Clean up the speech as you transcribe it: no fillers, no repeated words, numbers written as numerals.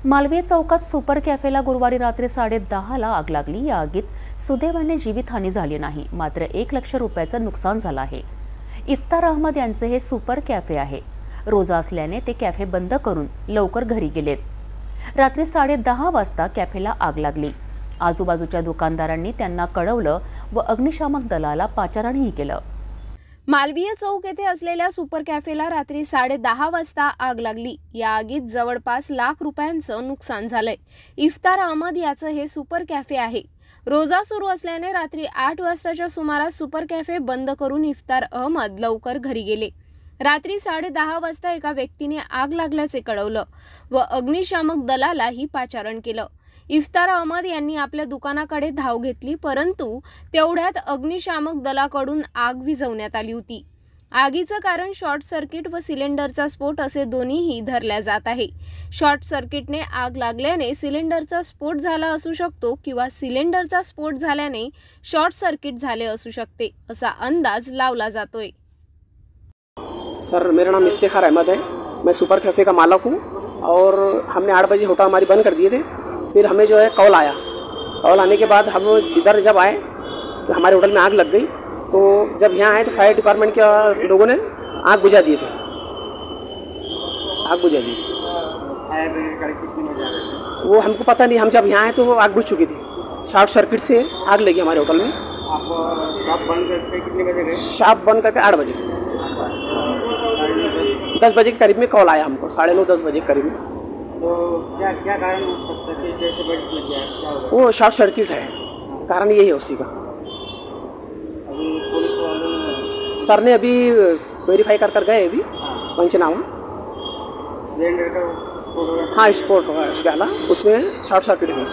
मालवीय चौकात सुपर कॅफेला गुरुवारी रात्री 10:30ला आग लागली। या आगीत सुदैवाने जीवितहानी झाली नाही, मात्र 1 लाख रुपयाचं नुकसान झालं आहे। इफ्तार अहमद यांचे हे सुपर कॅफे आहे। रोजा असल्याने ते कॅफे बंद करून लवकर घरी गेलेत। रात्री 10:30 वाजता कॅफेला आग लागली। आजूबाजूच्या दुकानदारांनी त्यांना कळवलं व अग्निशामक दलाला पाचारणही केलं। मालवीय चौक येथे असलेल्या सुपर कॅफेला रात्री 10:30 वाजता आग लागली। या आगीत जवळपास लाख रुपयांचं नुकसान झालंय। इफ्तार अहमद याचं हे सुपर कॅफे आहे। रोजा सुरू असल्याने रात्री 8 वाजताच्या सुमारास सुपर कॅफे बंद करून इफ्तार अहमद लवकर घरी गेले। रात्री 10:30 वाजता एका व्यक्तीने आग लागल्याचे कळवलं व अग्निशामक दलालाही पाचारण केलं। इफ्तार अहमद यांनी आपल्या दुकानाकडे धाव घेतली, परंतु तेवढ्यात अग्निशामक दलाकडून आग विझवण्यात आली होती। आगीचं कारण शॉर्ट सर्किट व सिलेंडरचा स्फोट असे दोन्हीही धरल्या जात आहे। शॉर्ट सर्किटने आग लागल्याने सिलेंडरचा स्फोट झाला असू शकतो किंवा सिलेंडरचा स्फोट झाल्याने शॉर्ट सर्किट झाले असू शकते, असा अंदाज लावला जातोय। सर, मेरा नाम इफ्तिखार अहमद है। मैं सुपर कैफ़े का मालिक हूँ और हमने 8 बजे होटल हमारी बंद कर दिए थे। फिर हमें जो है कॉल आया। कॉल आने के बाद हम इधर जब आए तो हमारे होटल में आग लग गई। तो जब यहाँ आए तो फायर डिपार्टमेंट के लोगों ने आग बुझा दिए थे। आग बुझा दी वो हमको पता नहीं। हम जब यहाँ आए तो वो आग बुझ चुकी थी। शॉर्ट सर्किट से आग लगी हमारे होटल में। आप शॉप बंद करके कितने बजे गए? शॉप बंद करके 8 बजे। 10 बजे के करीब में कॉल आया हमको, 9:30-10 बजे के करीब में। तो क्या क्या कारण हो सकता है जैसे बर्ड्स लग गया? क्या होगा? वो शॉर्ट सर्किट है, कारण यही है उसी का। अभी पुलिस वाले सर ने अभी वेरीफाई कर गए अभी पंचनामा। सिलेंडर का स्फोट होगा? हाँ, स्फोट होगा उसके अलावा उसमें शॉर्ट सर्किट हुआ।